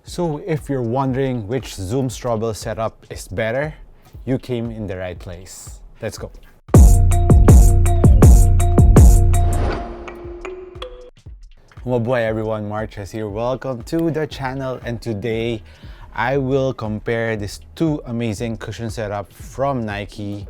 So if you're wondering which Zoom Strobel setup is better, you came in the right place. Let's go. Mabuhay everyone, MARKCHES here. Welcome to the channel, and today I will compare these two amazing cushion setup from Nike.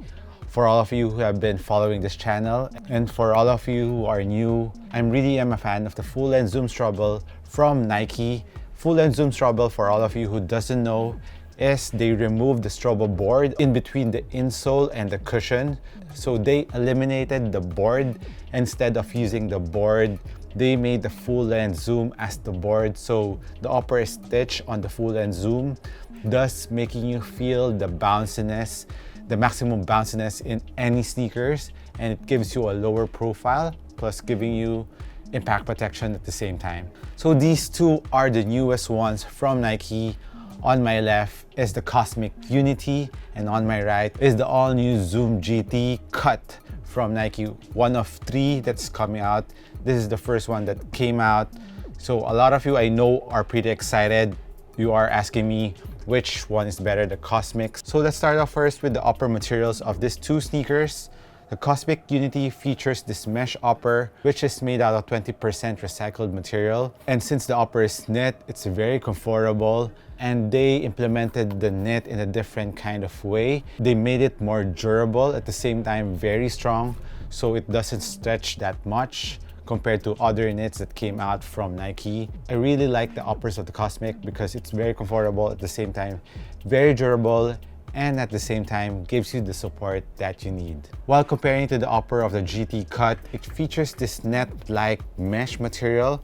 For all of you who have been following this channel, and for all of you who are new, I really am a fan of the full-length Zoom Strobel from Nike. Full-length Zoom Strobel, for all of you who doesn't know, is they removed the Strobel board in between the insole and the cushion. So they eliminated the board. Instead of using the board, they made the full-length Zoom as the board. So the upper is stitched on the full-length Zoom, thus making you feel the bounciness, the maximum bounciness in any sneakers, and it gives you a lower profile, plus giving you impact protection at the same time. So these two are the newest ones from Nike. On my left is the Cosmic Unity, and on my right is the all-new Zoom GT Cut from Nike. One of three that's coming out. This is the first one that came out. So a lot of you I know are pretty excited. You are asking me which one is better, the Cosmic. So let's start off first with the upper materials of these two sneakers. The Cosmic Unity features this mesh upper, which is made out of 20% recycled material. And since the upper is knit, it's very comfortable. And they implemented the knit in a different kind of way. They made it more durable, at the same time very strong, so it doesn't stretch that much compared to other knits that came out from Nike. I really like the uppers of the Cosmic because it's very comfortable, at the same time very durable, and at the same time gives you the support that you need. While comparing to the upper of the GT Cut, it features this net-like mesh material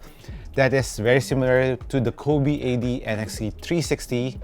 that is very similar to the Kobe AD NXT 360,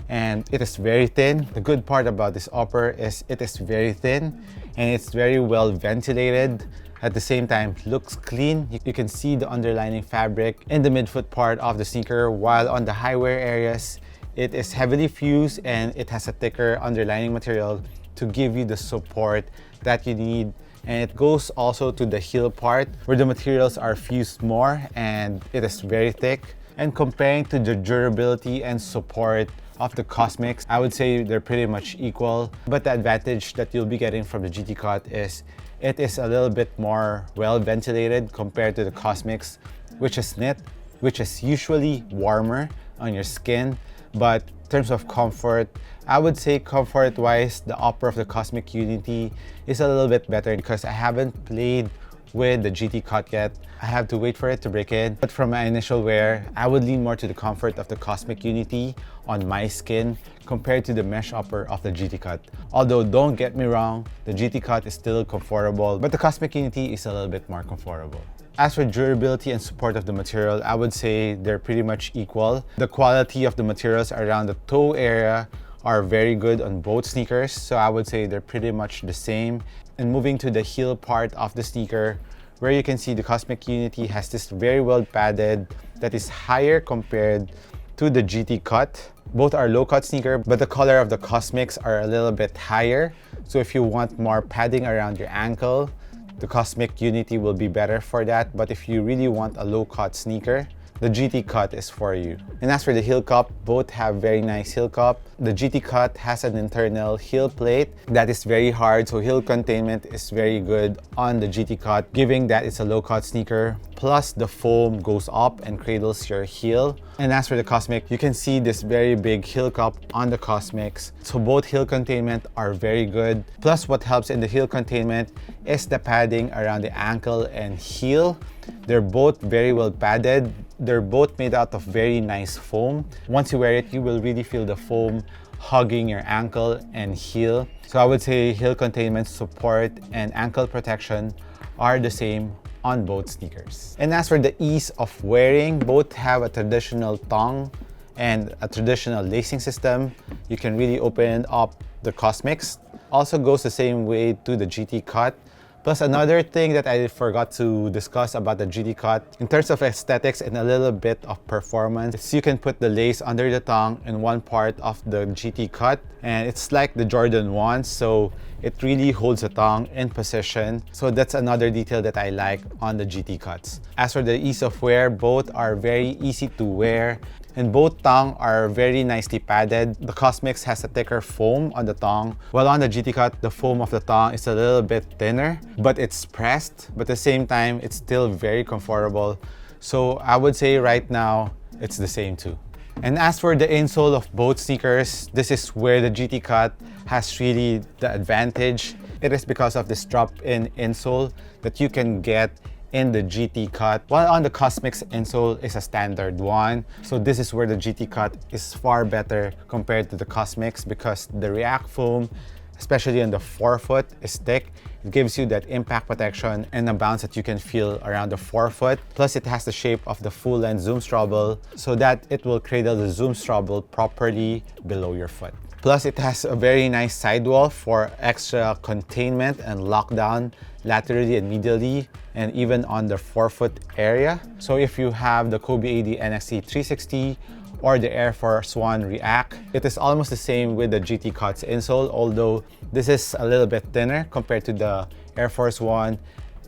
and it is very thin. The good part about this upper is it is very thin and it's very well ventilated. At the same time, looks clean. You can see the underlining fabric in the midfoot part of the sneaker, while on the high wear areas, it is heavily fused and it has a thicker underlining material to give you the support that you need. And it goes also to the heel part where the materials are fused more and it is very thick. And comparing to the durability and support of the Cosmics, I would say they're pretty much equal. But the advantage that you'll be getting from the GT Cut is it is a little bit more well ventilated compared to the Cosmics, which is knit, which is usually warmer on your skin. But in terms of comfort, I would say comfort-wise, the upper of the Cosmic Unity is a little bit better because I haven't played with the GT Cut yet. I have to wait for it to break in. But from my initial wear, I would lean more to the comfort of the Cosmic Unity on my skin compared to the mesh upper of the GT Cut. Although don't get me wrong, the GT Cut is still comfortable, but the Cosmic Unity is a little bit more comfortable. As for durability and support of the material, I would say they're pretty much equal. The quality of the materials around the toe area are very good on both sneakers, so I would say they're pretty much the same. And moving to the heel part of the sneaker, where you can see the Cosmic Unity has this very well padded that is higher compared to the GT Cut. Both are low cut sneaker, but the color of the Cosmics are a little bit higher. So if you want more padding around your ankle, the Cosmic Unity will be better for that. But if you really want a low cut sneaker, the GT Cut is for you. And as for the heel cup, both have very nice heel cup. The GT Cut has an internal heel plate that is very hard, so heel containment is very good on the GT Cut, giving that it's a low cut sneaker. Plus the foam goes up and cradles your heel. And as for the Cosmic, you can see this very big heel cup on the Cosmics. So both heel containment are very good. Plus what helps in the heel containment is the padding around the ankle and heel. They're both very well padded. They're both made out of very nice foam. Once you wear it, you will really feel the foam hugging your ankle and heel. So I would say heel containment, support, and ankle protection are the same on both sneakers. And as for the ease of wearing, both have a traditional thong and a traditional lacing system. You can really open up the Cosmics. Also goes the same way to the GT Cut. Plus another thing that I forgot to discuss about the GT Cut, in terms of aesthetics and a little bit of performance, is you can put the lace under the tongue in one part of the GT Cut, and it's like the Jordan 1, so it really holds the tongue in position. So that's another detail that I like on the GT Cuts. As for the ease of wear, both are very easy to wear. and both tongue are very nicely padded. The Cosmics has a thicker foam on the tongue, while on the GT Cut, the foam of the tongue is a little bit thinner, but it's pressed, but at the same time, it's still very comfortable. So I would say right now, it's the same too. And as for the insole of both sneakers, this is where the GT Cut has really the advantage. It is because of this drop-in insole that you can get in the GT Cut, while on the Cosmics insole is a standard one. So this is where the GT Cut is far better compared to the Cosmics because the React foam, especially on the forefoot, is thick. It gives you that impact protection and a bounce that you can feel around the forefoot. Plus, it has the shape of the full-length zoom straddle so that it will cradle the zoom straddle properly below your foot. Plus, it has a very nice sidewall for extra containment and lockdown laterally and medially, and even on the forefoot area. So if you have the Kobe AD NXT 360 or the Air Force One React, it is almost the same with the GT Cut's insole, although this is a little bit thinner compared to the Air Force One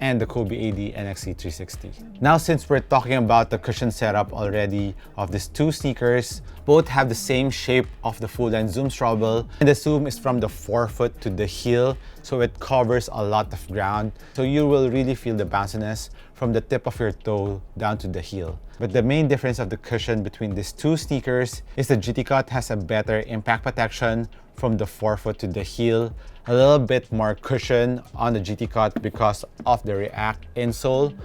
and the Kobe AD NXT 360. Now, since we're talking about the cushion setup already of these two sneakers, both have the same shape of the full-length zoom straddle, and the zoom is from the forefoot to the heel, so it covers a lot of ground. So you will really feel the bounciness from the tip of your toe down to the heel. But the main difference of the cushion between these two sneakers is the GT Cut has a better impact protection from the forefoot to the heel, a little bit more cushion on the GT Cut because of the React insole,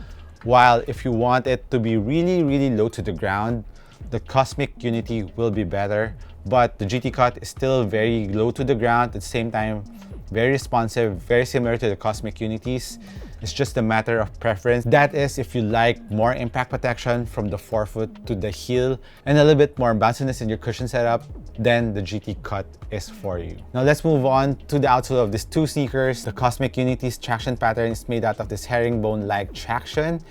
while if you want it to be really low to the ground, the Cosmic Unity will be better, but the GT Cut is still very low to the ground, at the same time very responsive, very similar to the Cosmic Unities. It's just a matter of preference. That is, if you like more impact protection from the forefoot to the heel and a little bit more bounciness in your cushion setup, then the GT Cut is for you. Now let's move on to the outsole of these two sneakers. The Cosmic Unity's traction pattern is made out of this herringbone-like traction,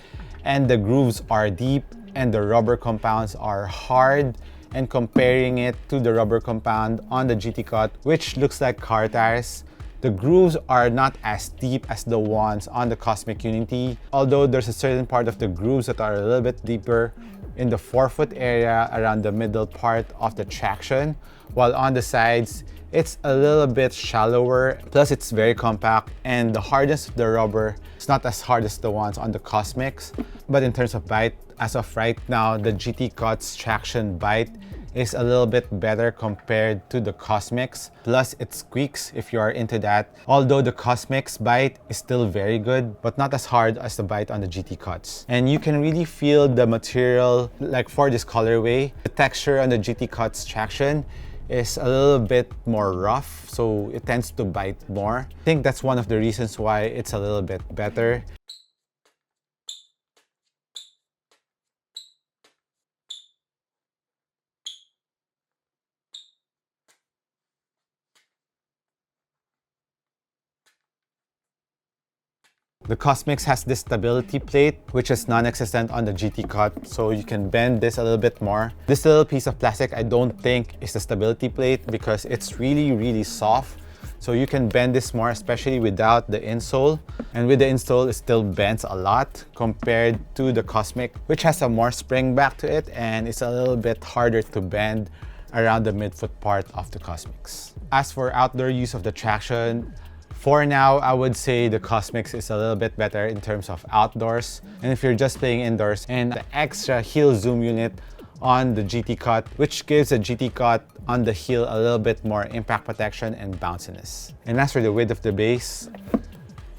and the grooves are deep and the rubber compounds are hard. And comparing it to the rubber compound on the GT Cut, which looks like car tires, the grooves are not as deep as the ones on the Cosmic Unity, although there's a certain part of the grooves that are a little bit deeper in the forefoot area around the middle part of the traction, while on the sides, it's a little bit shallower. Plus, it's very compact, and the hardness of the rubber is not as hard as the ones on the Cosmics. But in terms of bite, as of right now, the GT Cut's traction bite is a little bit better compared to the Cosmics. Plus, it squeaks if you are into that. Although the Cosmics bite is still very good, but not as hard as the bite on the GT Cuts. And you can really feel the material, like for this colorway, the texture on the GT Cuts traction is a little bit more rough, so it tends to bite more. I think that's one of the reasons why it's a little bit better. The Cosmics has this stability plate, which is non-existent on the GT Cut, so you can bend this a little bit more. This little piece of plastic, I don't think is the stability plate because it's really soft. So you can bend this more, especially without the insole. And with the insole, it still bends a lot compared to the Cosmic, which has a more spring back to it, and it's a little bit harder to bend around the midfoot part of the Cosmics. As for outdoor use of the traction, for now, I would say the Cosmics is a little bit better in terms of outdoors. And if you're just playing indoors, and the extra heel zoom unit on the GT Cut, which gives the GT Cut on the heel a little bit more impact protection and bounciness. And as for the width of the base,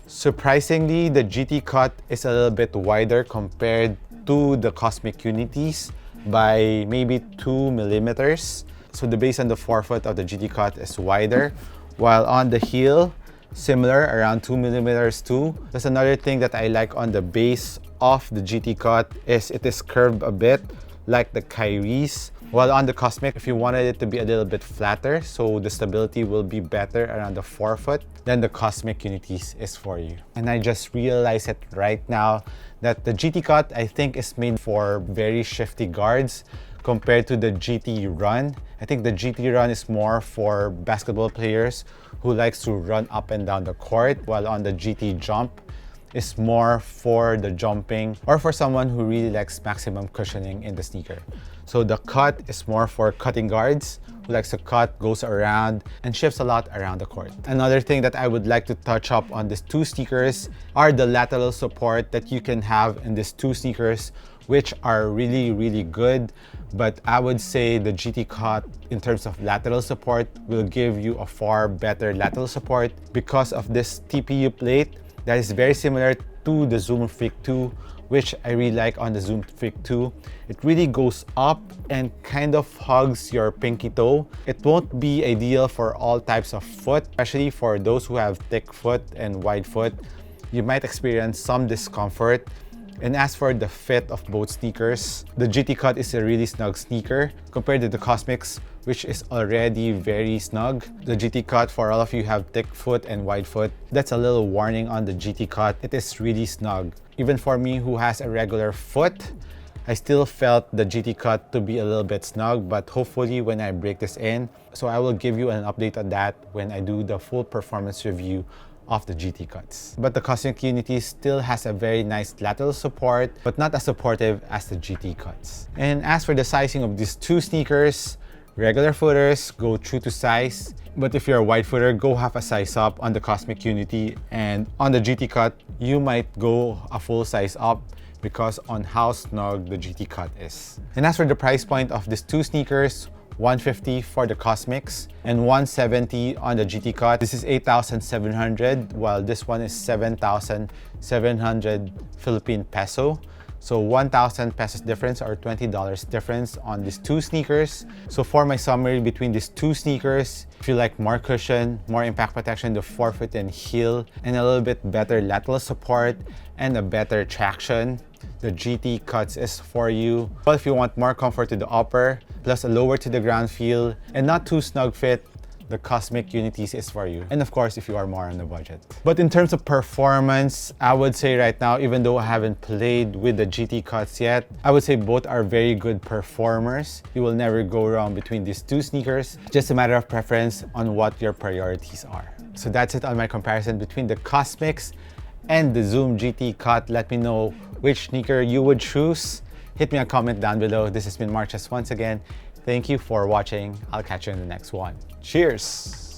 surprisingly, the GT Cut is a little bit wider compared to the Cosmic Unities by maybe 2 millimeters. So the base on the forefoot of the GT Cut is wider, while on the heel, similar, around 2 millimeters too. That's another thing that I like on the base of the GT Cut is it is curved a bit like the Kyrie's. While on the Cosmic, if you wanted it to be a little bit flatter, so the stability will be better around the forefoot, then the Cosmic Unities is for you. And I just realized it right now that the GT Cut, I think, is made for very shifty guards compared to the GT Run. I think the GT Run is more for basketball players who likes to run up and down the court, while on the GT Jump is more for the jumping or for someone who really likes maximum cushioning in the sneaker. So the cut is more for cutting guards who likes to cut, goes around, and shifts a lot around the court. Another thing that I would like to touch up on these two sneakers are the lateral support that you can have in these two sneakers, which are really good. But I would say the GT Cut in terms of lateral support will give you a far better lateral support because of this TPU plate that is very similar to the Zoom Freak 2, which I really like on the Zoom Freak 2. It really goes up and kind of hugs your pinky toe. It won't be ideal for all types of foot, especially for those who have thick foot and wide foot. You might experience some discomfort. And as for the fit of both sneakers, the GT Cut is a really snug sneaker compared to the Cosmics, which is already very snug. The GT Cut, for all of you who have thick foot and wide foot, that's a little warning on the GT Cut. It is really snug. Even for me who has a regular foot, I still felt the GT Cut to be a little bit snug, but hopefully when I break this in, so I will give you an update on that when I do the full performance review of the GT Cuts. But the Cosmic Unity still has a very nice lateral support, but not as supportive as the GT Cuts. And as for the sizing of these two sneakers, regular footers go true to size, but if you're a wide footer, go half a size up on the Cosmic Unity, and on the GT Cut, you might go a full size up because on how snug the GT Cut is. And as for the price point of these two sneakers, $150 for the Cosmics and $170 on the GT Cut. This is 8,700, while this one is 7,700 Philippine peso. So 1,000 pesos difference or $20 difference on these two sneakers. So for my summary between these two sneakers, if you like more cushion, more impact protection, the forefoot and heel, and a little bit better lateral support and a better traction, the GT Cuts is for you. But if you want more comfort to the upper, plus a lower to the ground feel, and not too snug fit, the Cosmic Unities is for you. And of course, if you are more on the budget. But in terms of performance, I would say right now, even though I haven't played with the GT Cuts yet, I would say both are very good performers. You will never go wrong between these two sneakers. Just a matter of preference on what your priorities are. So that's it on my comparison between the Cosmics and the Zoom GT Cut. Let me know which sneaker you would choose. Hit me a comment down below. This has been MARKCHES once again. Thank you for watching. I'll catch you in the next one. Cheers!